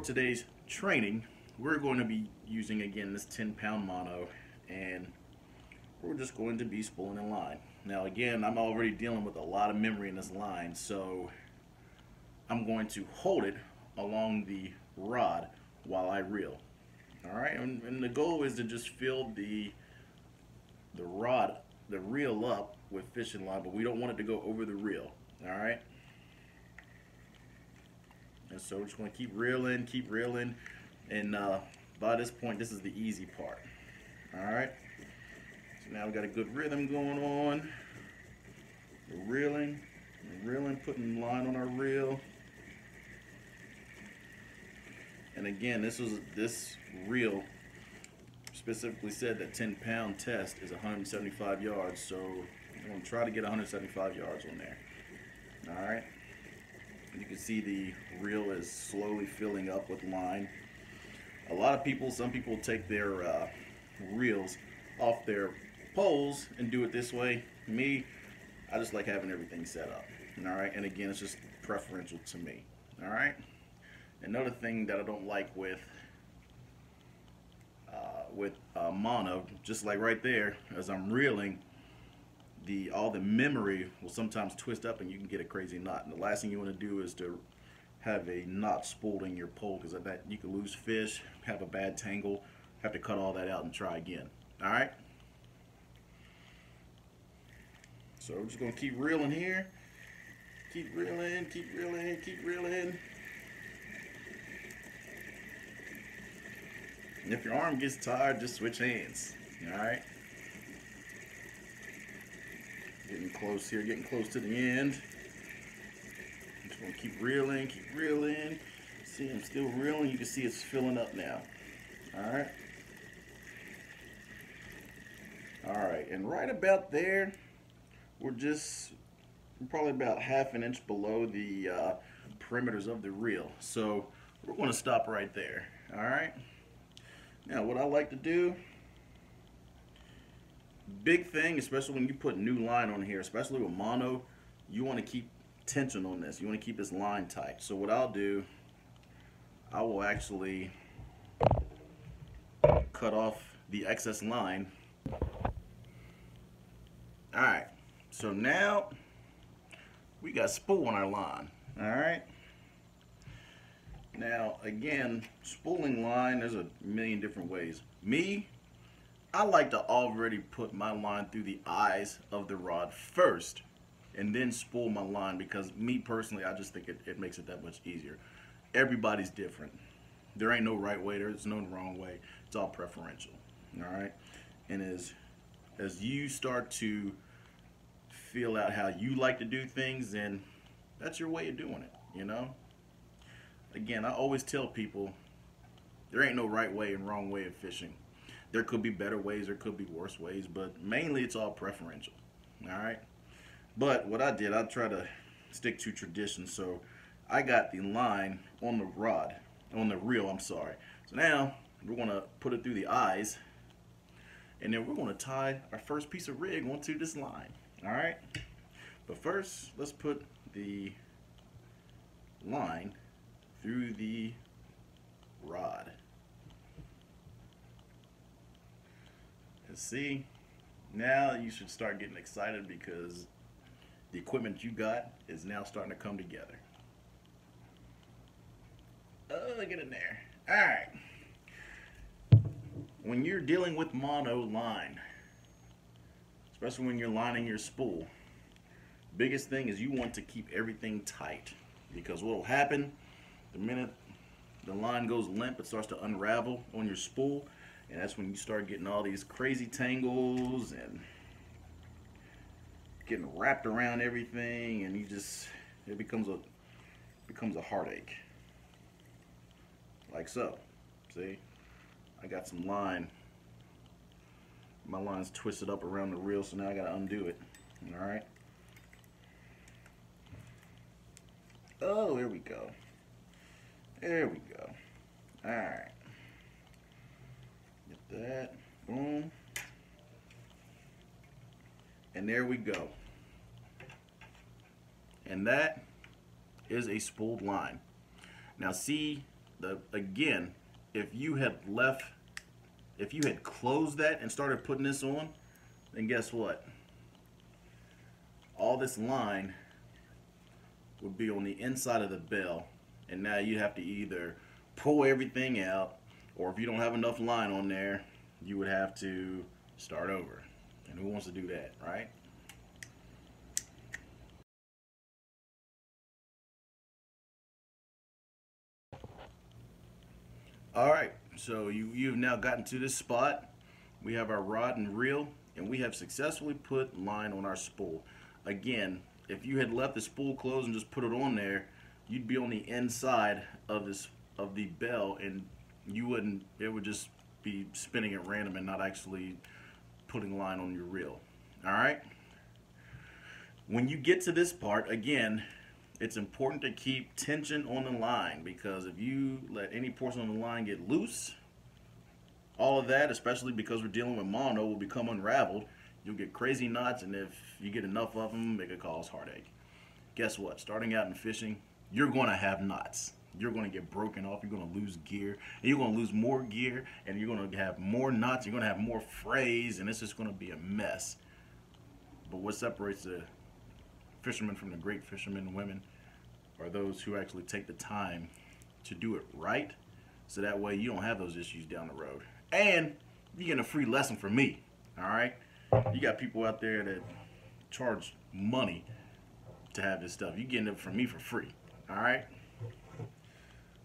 today's training, we're going to be using again this 10-pound mono, and we're just going to be spooling in line. Now again, I'm already dealing with a lot of memory in this line, so I'm going to hold it along the rod while I reel. Alright, and the goal is to just fill the reel up with fishing line, but we don't want it to go over the reel. Alright? And so we're just going to keep reeling, and by this point, this is the easy part. Alright? So now we got a good rhythm going on. We're reeling, putting line on our reel. And again, this reel specifically said that 10-pound test is 175 yards, so I'm going to try to get 175 yards on there. Alright? You can see the reel is slowly filling up with line. Some people take their reels off their poles and do it this way. Me, I just like having everything set up. Alright, and again, it's just preferential to me. Alright? Another thing that I don't like with mono, just like right there, as I'm reeling, all the memory will sometimes twist up and you can get a crazy knot. And the last thing you want to do is to have a knot spooled in your pole, because that you can lose fish, have a bad tangle, have to cut all that out and try again. Alright? So we're just going to keep reeling here. Keep reeling. And if your arm gets tired, just switch hands. Alright? Getting close here, getting close to the end. I'm just going to keep reeling. See, I'm still reeling. You can see it's filling up now. Alright? Alright, and right about there, we're probably about half an inch below the perimeters of the reel. So we're going to stop right there. Alright? Now, what I like to do, big thing, especially when you put new line on here, especially with mono, you want to keep tension on this. You want to keep this line tight. So what I'll do, I will actually cut off the excess line. Alright, so now we got spool on our line. Alright. Now, again, spooling line, there's a million different ways. Me, I like to already put my line through the eyes of the rod first and then spool my line, because me personally, I just think it makes it that much easier. Everybody's different. There ain't no right way, there's no wrong way. It's all preferential. Alright? And as you start to feel out how you like to do things, then that's your way of doing it, you know? Again, I always tell people there ain't no right way and wrong way of fishing. There could be better ways, there could be worse ways, but mainly it's all preferential. Alright? But what I did, I try to stick to tradition, so I got the line on the reel, I'm sorry. So now we're going to put it through the eyes, and then we're going to tie our first piece of rig onto this line. Alright? But first, let's put the line through the rod. And see, now you should start getting excited, because the equipment you got is now starting to come together. Oh, get in there. Alright. When you're dealing with mono line, especially when you're lining your spool, biggest thing is you want to keep everything tight, because what will happen the minute the line goes limp, it starts to unravel on your spool, and that's when you start getting all these crazy tangles and getting wrapped around everything, and it becomes a heartache. Like so. See, I got some line. My line's twisted up around the reel, so now I gotta undo it. Alright. Oh, there we go. There we go. Alright. Get that. Boom. And there we go. And that is a spooled line. Now see, Again, if you had closed that and started putting this on, then guess what? All this line would be on the inside of the bell, and now you have to either pull everything out, or if you don't have enough line on there, you would have to start over. And who wants to do that, right? All right, so you've now gotten to this spot. We have our rod and reel, and we have successfully put line on our spool. Again, if you had left the spool closed and just put it on there, you'd be on the inside of the bell, and you wouldn't. It would just be spinning at random and not actually putting line on your reel. All right. When you get to this part, again, it's important to keep tension on the line, because if you let any portion of the line get loose, all of that, especially because we're dealing with mono, will become unraveled. You'll get crazy knots, and if you get enough of them, it could cause heartache. Guess what? Starting out in fishing, you're going to have knots. You're going to get broken off. You're going to lose gear, and you're going to lose more gear, and you're going to have more knots. You're going to have more frays, and it's just going to be a mess. But what separates the fishermen from the great fishermen and women are those who actually take the time to do it right, so that way you don't have those issues down the road. And you get a free lesson from me. All right, you got people out there that charge money to have this stuff. You getting it from me for free. All right.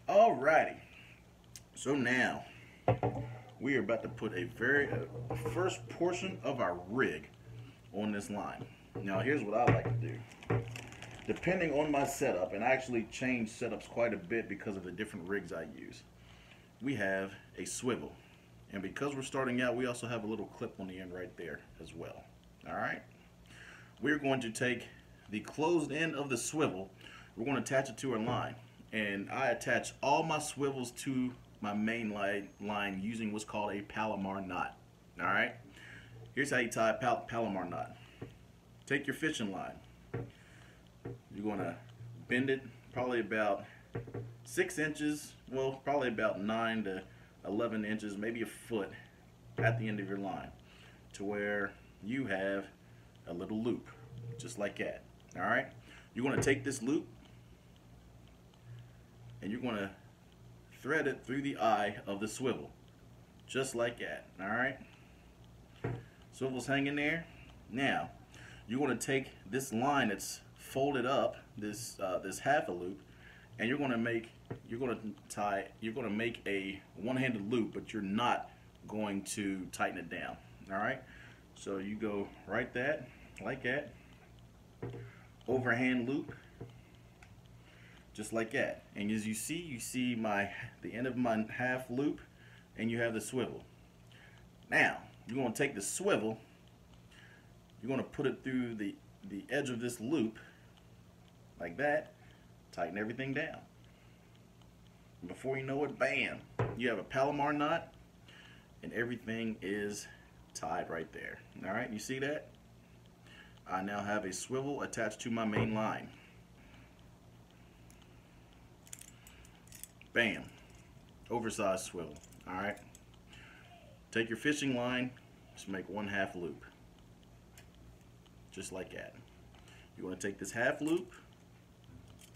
Alrighty. So now we are about to put a first portion of our rig on this line. Now here's what I like to do. Depending on my setup, and I actually change setups quite a bit because of the different rigs I use, we have a swivel. And because we're starting out, we also have a little clip on the end right there as well. Alright? We're going to take the closed end of the swivel, we're going to attach it to our line. And I attach all my swivels to my main line using what's called a Palomar knot. Alright? Here's how you tie a Palomar knot. Take your fishing line. You're going to bend it probably about 6 inches, well, probably about 9 to 11 inches, maybe a foot at the end of your line, to where you have a little loop, just like that. All right? You're going to take this loop and you're going to thread it through the eye of the swivel, just like that. All right? Swivel's hanging there. Now, you're going to take this line that's folded up, this half a loop, and you're going to make a one-handed loop, but you're not going to tighten it down. All right, so you go right like that, overhand loop, just like that. And as you see the end of my half loop, and you have the swivel. Now you're going to take the swivel, you're going to put it through the edge of this loop like that, tighten everything down. Before you know it, bam, you have a Palomar knot, and everything is tied right there. All right, you see that? I now have a swivel attached to my main line. Bam, oversized swivel. All right, take your fishing line, just make one half loop, just like that. You want to take this half loop,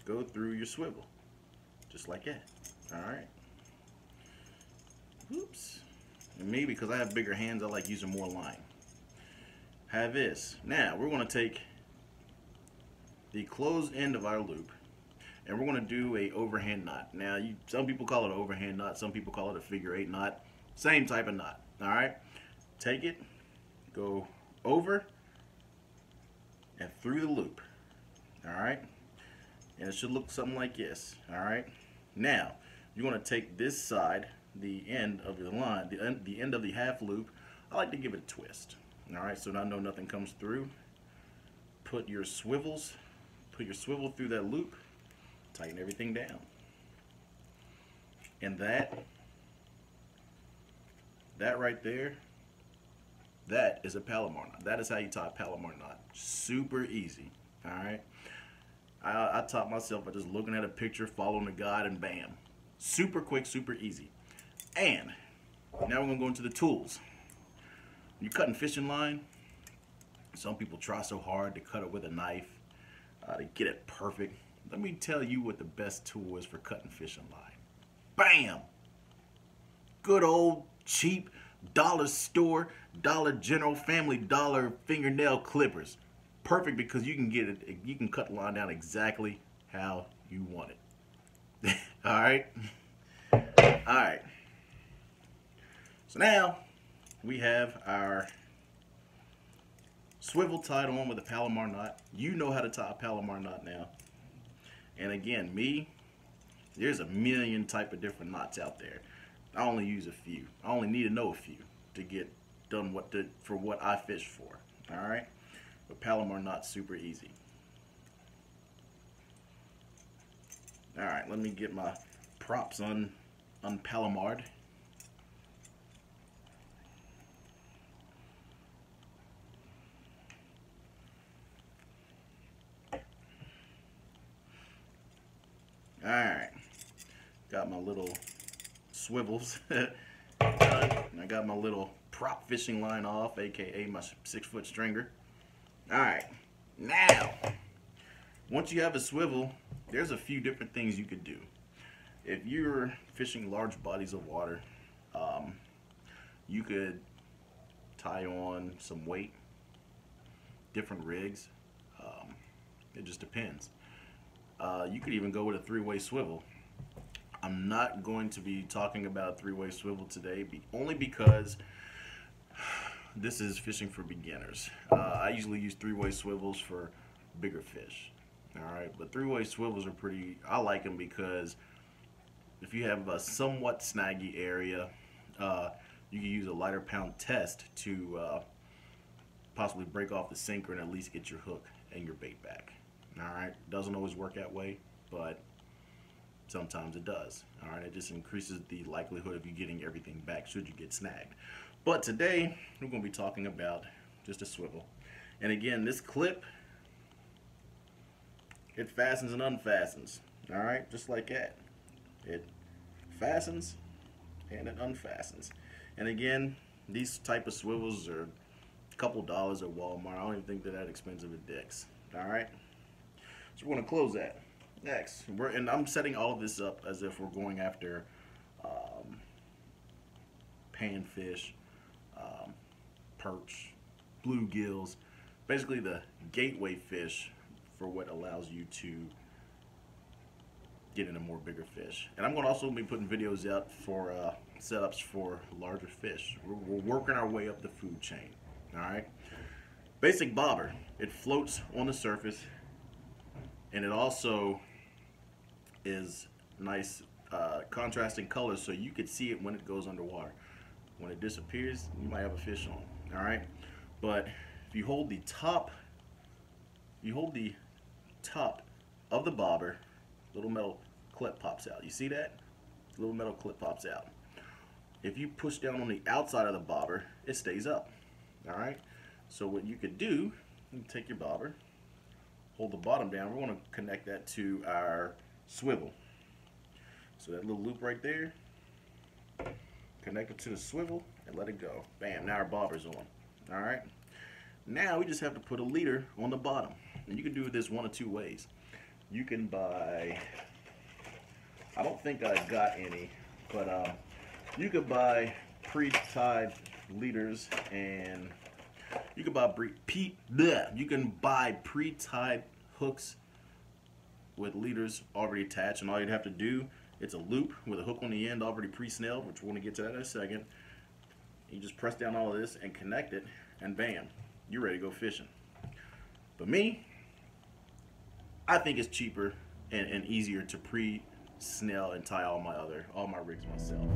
go through your swivel, just like that. All right. Oops. And me, because I have bigger hands, I like using more line. Have this. Now we're going to take the closed end of our loop, and we're going to do a overhand knot. Now, some people call it an overhand knot, some people call it a figure 8 knot. Same type of knot. All right. Take it, go over and through the loop. All right. And it should look something like this. All right. Now you're going to take this side, the end of the line, the end of the half loop. I like to give it a twist. All right. So now I know nothing comes through. Put your swivel through that loop. Tighten everything down. And that right there, that is a Palomar knot. That is how you tie a Palomar knot. Super easy. All right. I taught myself by just looking at a picture, following the guide, and bam, Super quick, super easy. And now we're gonna go into the tools. When you're cutting fishing line, some people try so hard to cut it with a knife to get it perfect. Let me tell you what the best tool is for cutting fishing line. Bam! Good old cheap dollar store, Dollar General, Family Dollar fingernail clippers. Perfect because you can get it. You can cut the line down exactly how you want it. All right. All right. So now we have our swivel tied on with a Palomar knot. You know how to tie a Palomar knot now. And again, there's a million type of different knots out there. I only use a few. I only need to know a few to get done for what I fish for. All right, but Palomar knot's super easy. All right, let me get my props unpalomared. All right, got my little swivels. I got my little prop fishing line off, aka my 6-foot stringer. All right, now once you have a swivel, there's a few different things you could do. If you're fishing large bodies of water, you could tie on some weight, different rigs. It just depends. You could even go with a 3-way swivel. I'm not going to be talking about a 3-way swivel today, only because this is fishing for beginners. I usually use 3-way swivels for bigger fish. Alright, but 3-way swivels are I like them because if you have a somewhat snaggy area, you can use a lighter pound test to possibly break off the sinker and at least get your hook and your bait back. Alright, doesn't always work that way, but sometimes it does. Alright, it just increases the likelihood of you getting everything back should you get snagged. But today, we're going to be talking about just a swivel. And again, this clip, it fastens and unfastens. Alright, just like that. It fastens and it unfastens. And again, these type of swivels are a couple dollars at Walmart. I don't even think they're that expensive at Dick's. Alright? So we're going to close that. Next, and I'm setting all of this up as if we're going after panfish, perch, bluegills, basically the gateway fish for what allows you to get into more bigger fish. And I'm going to also be putting videos out for setups for larger fish. We're working our way up the food chain. All right. Basic bobber. It floats on the surface, and it also is nice contrasting colors so you could see it when it goes underwater. When it disappears, you might have a fish on. All right. But if you hold the top, of the bobber, little metal clip pops out. You see that? Little metal clip pops out. If you push down on the outside of the bobber, it stays up. All right. So what you could do, you take your bobber, hold the bottom down. We're going to connect that to our swivel. So that little loop right there, connect it to the swivel and let it go. Bam, now our bobber's on. All right. Now we just have to put a leader on the bottom. And you can do this one of two ways. You can buy, I don't think I got any, but you could buy pre-tied leaders, and you can buy pre-tied hooks with leaders already attached, and all you'd have to do, it's a loop with a hook on the end already pre-snelled, which we're going to get to that in a second. You just press down all of this and connect it, and bam, you're ready to go fishing. But me, I think it's cheaper and easier to pre-snell and tie all my rigs myself.